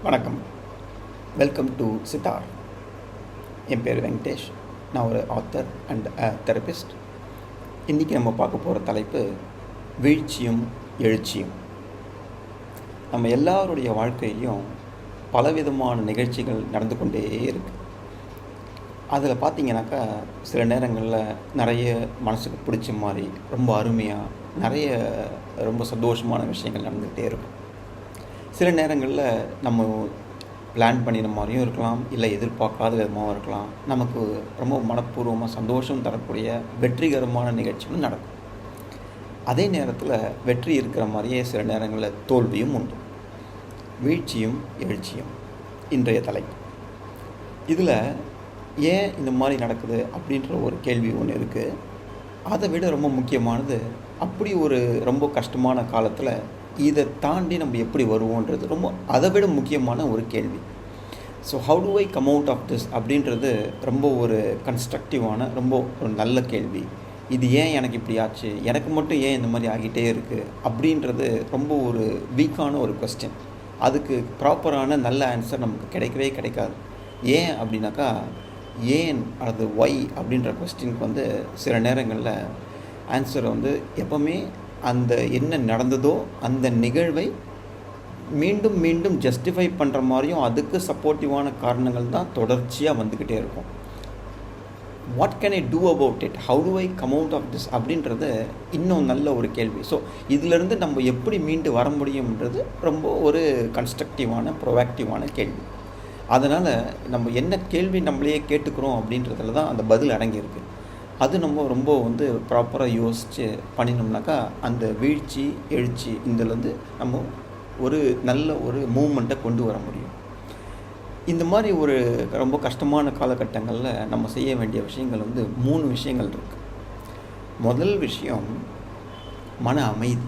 வணக்கம். Welcome to sitar. என் பேர் வெங்கடேஷ். நான் ஒரு ஆத்தர் அண்ட் தெரபிஸ்ட். இன்றைக்கி நம்ம பார்க்க போகிற தலைப்பு வீழ்ச்சியும் எழுச்சியும். நம்ம எல்லாருடைய வாழ்க்கையிலையும் பலவிதமான நிகழ்ச்சிகள் நடந்து கொண்டே இருக்குது. அதில் பார்த்திங்கனாக்கா சில நேரங்களில் நிறைய மனசுக்கு பிடிச்ச மாதிரி ரொம்ப அருமையாக நிறைய ரொம்ப சந்தோஷமான விஷயங்கள் நடந்துக்கிட்டே இருக்கும். சில நேரங்களில் நம்ம பிளான் பண்ணின மாதிரியும் இருக்கலாம், இல்லை எதிர்பார்க்காத விதமாகவும் இருக்கலாம். நமக்கு ரொம்ப மனப்பூர்வமாக சந்தோஷம் தரக்கூடிய வெற்றிகரமான நிகழ்ச்சிகளும் நடக்கும். அதே நேரத்தில் வெற்றி இருக்கிற மாதிரியே சில நேரங்களில் தோல்வியும் உண்டு. வீழ்ச்சியும் எழுச்சியும் இன்றைய தலைப்பு. இதில் ஏன் இந்த மாதிரி நடக்குது அப்படின்ற ஒரு கேள்வி ஒன்று இருக்குது. அதை விட ரொம்ப முக்கியமானது, அப்படி ஒரு ரொம்ப கஷ்டமான காலத்தில் இதை தாண்டி நம்ம எப்படி வருவோன்றது ரொம்ப அதை விட முக்கியமான ஒரு கேள்வி. So how do I come out of this அப்படின்றது ரொம்ப ஒரு கன்ஸ்ட்ரக்டிவான ரொம்ப ஒரு நல்ல கேள்வி. இது ஏன் எனக்கு இப்படி ஆச்சு, எனக்கு மட்டும் ஏன் இந்த மாதிரி ஆகிட்டே இருக்குது அப்படின்றது ரொம்ப ஒரு வீக்கான ஒரு கொஸ்டின். அதுக்கு ப்ராப்பரான நல்ல ஆன்சர் நமக்கு கிடைக்கவே கிடைக்காது. ஏன் அப்படின்னாக்கா, ஏன் அது ஒய் அப்படின்ற கொஸ்டினுக்கு சில நேரங்களில் ஆன்சர் எப்போவுமே அந்த என்ன நடந்ததோ அந்த நிகழ்வை மீண்டும் மீண்டும் ஜஸ்டிஃபை பண்ணுற மாதிரியும் அதுக்கு சப்போர்ட்டிவான காரணங்கள் தான் தொடர்ச்சியாக வந்துக்கிட்டே இருக்கும். What can I do about it, how do I come out of this அப்படின்றது இன்னும் நல்ல ஒரு கேள்வி. ஸோ இதிலிருந்து நம்ம எப்படி மீண்டு வர முடியும்ன்றது ரொம்ப ஒரு கன்ஸ்ட்ரக்டிவான ப்ரோஆக்டிவான கேள்வி. அதனால் நம்ம என்ன கேள்வி நம்மளையே கேட்டுக்கிறோம் அப்படின்றதுல தான் அந்த பதில் அடங்கியிருக்கு. அது நம்ம ரொம்ப ப்ராப்பராக யோசித்து பண்ணினோம்னாக்கா அந்த வீழ்ச்சி எழுச்சி இதிலேருந்து நம்ம ஒரு நல்ல ஒரு மூமெண்ட்டை கொண்டு வர முடியும். இந்த மாதிரி ஒரு ரொம்ப கஷ்டமான காலகட்டங்களில் நம்ம செய்ய வேண்டிய விஷயங்கள் 3 விஷயங்கள் இருக்குது. முதல் விஷயம் மன அமைதி.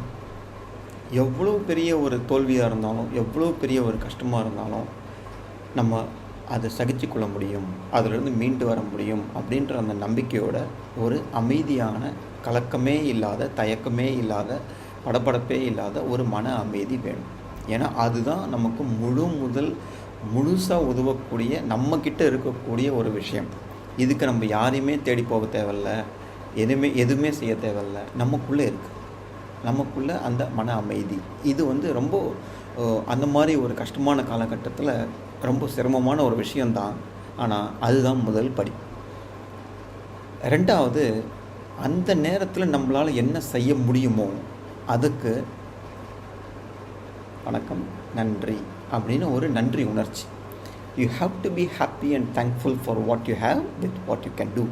எவ்வளோ பெரிய ஒரு தோல்வியாக இருந்தாலும், எவ்வளோ பெரிய ஒரு கஷ்டமாக இருந்தாலும் நம்ம அதை சகிச்சுக்கொள்ள முடியும், அதிலிருந்து மீண்டு வர முடியும் அப்படின்ற அந்த நம்பிக்கையோட ஒரு அமைதியான, கலக்கமே இல்லாத, தயக்கமே இல்லாத, படபடப்பே இல்லாத ஒரு மன அமைதி வேணும். ஏன்னா அதுதான் நமக்கு முழுசாக உதவக்கூடிய, நம்மக்கிட்ட இருக்கக்கூடிய ஒரு விஷயம். இதுக்கு நம்ம யாரையுமே தேடி போக தேவையில்ல, எதுவுமே செய்ய தேவையில்ல. நமக்குள்ளே இருக்குது, நமக்குள்ளே அந்த மன அமைதி. இது ரொம்ப அந்த மாதிரி ஒரு கஷ்டமான காலகட்டத்தில் ரொம்ப சிரமமான ஒரு விஷயந்தான். ஆனால் அதுதான் முதல் படி. ரெண்டாவது, அந்த நேரத்தில் நம்மளால் என்ன செய்ய முடியுமோ அதுக்கு வணக்கம், நன்றி அப்படின்னு ஒரு நன்றி உணர்ச்சி. You have to be happy and thankful for what you have with what you can do.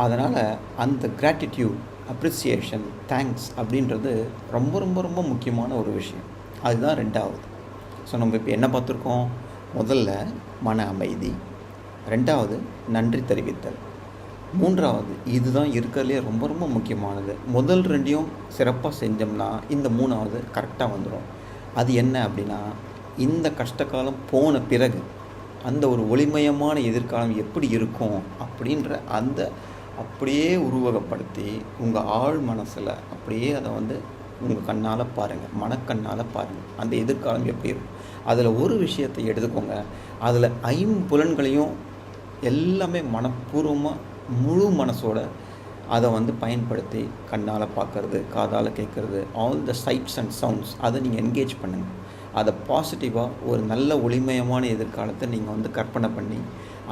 அதனால் அந்த கிராட்டிடியூட், அப்ரிசியேஷன், தேங்க்ஸ் அப்படின்றது ரொம்ப ரொம்ப ரொம்ப முக்கியமான ஒரு விஷயம். அதுதான் ரெண்டாவது. ஸோ நம்ம இப்போ என்ன பார்த்துருக்கோம்? முதல்ல மன அமைதி, ரெண்டாவது நன்றி தெரிவித்தல், மூன்றாவது இதுதான் இருக்கிறதுலே ரொம்ப ரொம்ப முக்கியமானது. முதல் ரெண்டையும் சிறப்பாக செஞ்சோம்னா இந்த மூணாவது கரெக்டாக வந்துடும். அது என்ன அப்படின்னா, இந்த கஷ்டகாலம் போன பிறகு அந்த ஒரு ஒளிமயமான எதிர்காலம் எப்படி இருக்கும் அப்படின்ற அந்த அப்படியே உருவகப்படுத்தி உங்கள் ஆழ் மனசில் அப்படியே அதை உங்கள் கண்ணால் பாருங்கள், மனக்கண்ணால் பாருங்கள். அந்த எதிர்காலம் எப்படி இருக்கும். அதில் ஒரு விஷயத்தை எடுத்துக்கோங்க. அதில் 5 புலன்களையும் எல்லாமே மனப்பூர்வமாக முழு மனசோட அதை பயன்படுத்தி கண்ணால் பார்க்குறது, காதால் கேட்குறது, all the sights and sounds அதை நீங்கள் என்கேஜ் பண்ணுங்கள். அதை பாசிட்டிவாக ஒரு நல்ல ஒளிமயமான எதிர்காலத்தை நீங்கள் கற்பனை பண்ணி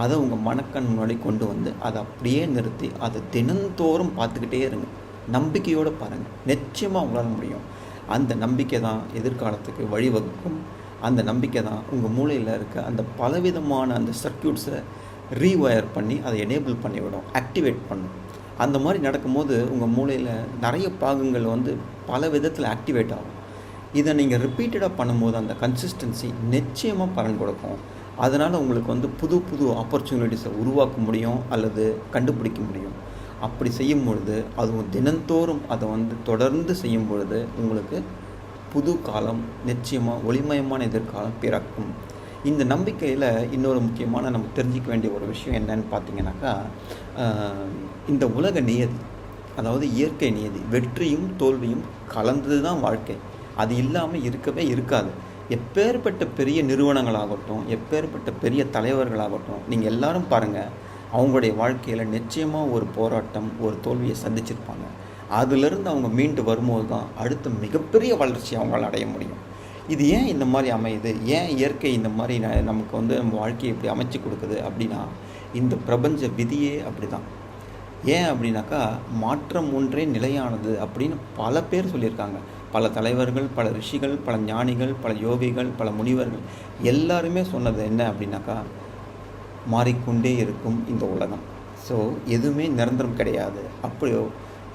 அதை உங்கள் மனக்கண் முன்னாடி கொண்டு அதை அப்படியே நிறுத்தி அதை தினந்தோறும் பார்த்துக்கிட்டே இருங்க. நம்பிக்கையோடு பாருங்கள், நிச்சயமாக உங்களால் முடியும். அந்த நம்பிக்கை தான் எதிர்காலத்துக்கு வழிவகுக்கும். அந்த நம்பிக்கை தான் உங்கள் மூளையில் இருக்க அந்த பலவிதமான அந்த சர்க்யூட்ஸை ரீவயர் பண்ணி அதை எனேபிள் பண்ணிவிடும், ஆக்டிவேட் பண்ணும். அந்த மாதிரி நடக்கும்போது உங்கள் மூளையில் நிறைய பாகங்கள் பல விதத்தில் ஆக்டிவேட் ஆகும். இதை நீங்கள் ரிப்பீட்டடாக பண்ணும்போது அந்த கன்சிஸ்டன்சி நிச்சயமாக பலன் கொடுக்கும். அதனால் உங்களுக்கு புது புது ஆப்பர்ச்சுனிட்டிஸை உருவாக்க முடியும் அல்லது கண்டுபிடிக்க முடியும். அப்படி செய்யும் பொழுது, அதுவும் தினந்தோறும் அதை தொடர்ந்து செய்யும் பொழுது உங்களுக்கு புது காலம், நிச்சயமாக ஒளிமயமான எதிர்காலம் பிறக்கும். இந்த நம்பிக்கையில் இன்னொரு முக்கியமான நம்ம தெரிஞ்சிக்க வேண்டிய ஒரு விஷயம் என்னன்னு பார்த்தீங்கன்னாக்கா, இந்த உலக நியதி, அதாவது இயற்கை நியதி, வெற்றியும் தோல்வியும் கலந்தது தான் வாழ்க்கை. அது இல்லாமல் இருக்கவே இருக்காது. எப்பேற்பட்ட பெரிய நிறுவனங்களாகட்டும், எப்பேற்பட்ட பெரிய தலைவர்களாகட்டும், நீங்கள் எல்லாரும் பாருங்கள், அவங்களுடைய வாழ்க்கையில் நிச்சயமாக ஒரு போராட்டம், ஒரு தோல்வியை சந்திச்சிருப்பாங்க. அதிலிருந்து அவங்க மீண்டு வரும்போது தான் அடுத்த மிகப்பெரிய வளர்ச்சி அவங்களால அடைய முடியும். இது ஏன் இந்த மாதிரி அமையுது? ஏன் இயற்கை இந்த மாதிரி நமக்கு நம்ம வாழ்க்கையை இப்படி அமைச்சு கொடுக்குது அப்படின்னா, இந்த பிரபஞ்ச விதியே அப்படி தான். ஏன் அப்படின்னாக்கா, மாற்றம் ஒன்றே நிலையானது அப்படின்னு பல பேர் சொல்லியிருக்காங்க. பல தலைவர்கள், பல ரிஷிகள், பல ஞானிகள், பல யோகிகள், பல முனிவர்கள் எல்லாருமே சொன்னது என்ன அப்படின்னாக்கா, மாறிக்கொண்டே இருக்கும் இந்த உலகம். ஸோ எதுவுமே நிரந்தரம் கிடையாது. அப்படியோ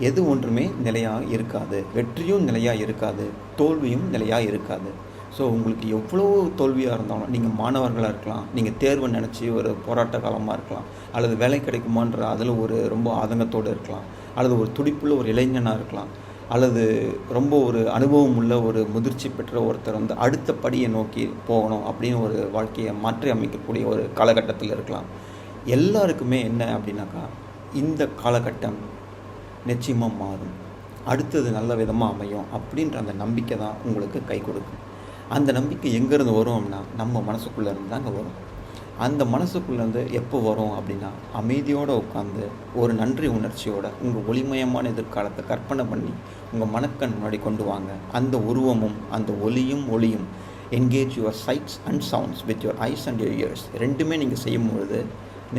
எது ஒன்றுமே நிலையாக இருக்காது. வெற்றியும் நிலையாக இருக்காது, தோல்வியும் நிலையாக இருக்காது. ஸோ உங்களுக்கு எவ்வளோ தோல்வியாக இருந்தாலும், நீங்கள் மாணவர்களாக இருக்கலாம், நீங்கள் தேர்வை நினச்சி ஒரு போராட்ட காலமாக இருக்கலாம், அல்லது வேலை கிடைக்குமான்ற அதில் ஒரு ரொம்ப ஆதங்கத்தோடு இருக்கலாம், அல்லது ஒரு துடிப்புள்ள ஒரு இளைஞனாக இருக்கலாம், அல்லது ரொம்ப ஒரு அனுபவம் உள்ள ஒரு முதிர்ச்சி பெற்ற ஒருத்தர் அடுத்த படியை நோக்கி போகணும் அப்படின்னு ஒரு வாழ்க்கையை மாற்றி அமைக்கக்கூடிய ஒரு காலகட்டத்தில் இருக்கலாம். எல்லாருக்குமே என்ன அப்படின்னாக்கா, இந்த காலகட்டம் நிச்சயமாக மாறும், அடுத்தது நல்ல விதமாக அமையும் அப்படின்ற அந்த நம்பிக்கை தான் உங்களுக்கு கை கொடுக்கும். அந்த நம்பிக்கை எங்கேருந்து வரும் அப்படின்னா, நம்ம மனசுக்குள்ளேருந்து தாங்க வரும். அந்த மனசுக்குள்ளேருந்து எப்போ வரும் அப்படின்னா, அமைதியோடு உட்காந்து ஒரு நன்றி உணர்ச்சியோட உங்கள் ஒளிமயமான எதிர்காலத்தை கற்பனை பண்ணி உங்கள் மனக்கண் முன்னாடி கொண்டு வாங்க. அந்த உருவமும் அந்த ஒளியும் engage your sights and sounds with your eyes and your ears. ரெண்டுமே நீங்கள் செய்யும்பொழுது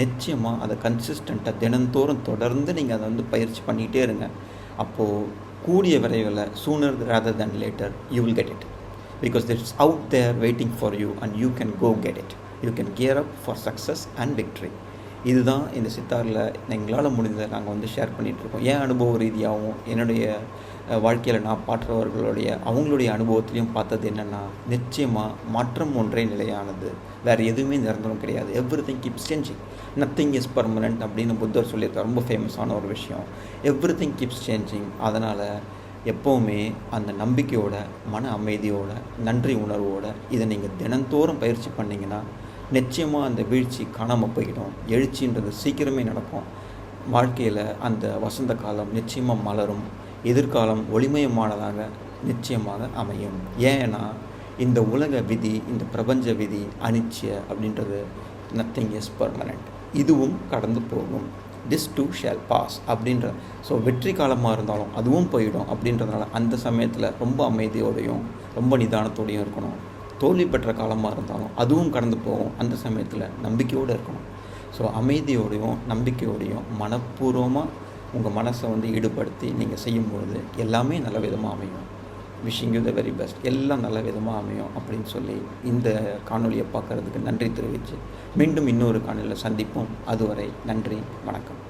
நிச்சயமாக அதை கன்சிஸ்டண்ட்டாக தினந்தோறும் தொடர்ந்து நீங்கள் அதை பயிற்சி பண்ணிகிட்டே இருங்க. அப்போது கூடிய விரைவில், sooner rather than later, you will get it. Because it's out there waiting for you and you can go get it. You can gear up for success and victory. இதுதான் இந்த சித்தாரில் எங்களால் முடிந்ததை நாங்கள் ஷேர் பண்ணிகிட்ருக்கோம். என் அனுபவ ரீதியாகவும் என்னுடைய வாழ்க்கையில் நான் பாற்றவர்களுடைய அவங்களுடைய அனுபவத்திலையும் பார்த்தது என்னென்னா, நிச்சயமாக மாற்றம் ஒன்றே நிலையானது, வேறு எதுவுமே நிரந்தரம் கிடையாது. Everything keeps changing, nothing is permanent அப்படின்னு புத்தர் சொல்லியிருக்கார். ரொம்ப ஃபேமஸான ஒரு விஷயம். Everything keeps changing. அதனால் எப்போவுமே அந்த நம்பிக்கையோட, மன அமைதியோட, நன்றி உணர்வோடு இதை நீங்கள் தினந்தோறும் பயிற்சி பண்ணிங்கன்னா நிச்சயமாக அந்த வீழ்ச்சி காணாமல் போய்கிடும். எழுச்சின்றது சீக்கிரமே நடக்கும். வாழ்க்கையில் அந்த வசந்த காலம் நிச்சயமாக மலரும். எதிர்காலம் ஒளிமயமானதாக நிச்சயமாக அமையும். ஏன்னா இந்த உலக விதி, இந்த பிரபஞ்ச விதி அனிச்சய அப்படின்றது நத்திங் இஸ் பர்மனெண்ட். இதுவும் கடந்து போகும். திஸ் டூ ஷேல் பாஸ் அப்படின்ற. ஸோ வெற்றி காலமாக இருந்தாலும் அதுவும் போயிடும் அப்படின்றதுனால அந்த சமயத்தில் ரொம்ப அமைதியோடையும் ரொம்ப நிதானத்தோடையும் இருக்கணும். தோல்வி பெற்ற காலமாக இருந்தாலும் அதுவும் கடந்து போகும். அந்த சமயத்தில் நம்பிக்கையோடு இருக்கணும். ஸோ அமைதியோடையும் நம்பிக்கையோடையும் மனப்பூர்வமாக உங்கள் மனசை ஈடுபடுத்தி நீங்கள் செய்யும்பொழுது எல்லாமே நல்ல விதமாக அமையும். Wishing you the very best. எல்லாம் நல்ல விதமாக அமையும் அப்படின்னு சொல்லி இந்த காணொலியை பார்க்குறதுக்கு நன்றி தெரிவித்து மீண்டும் இன்னொரு காணொலியில் சந்திப்போம். அதுவரை நன்றி, வணக்கம்.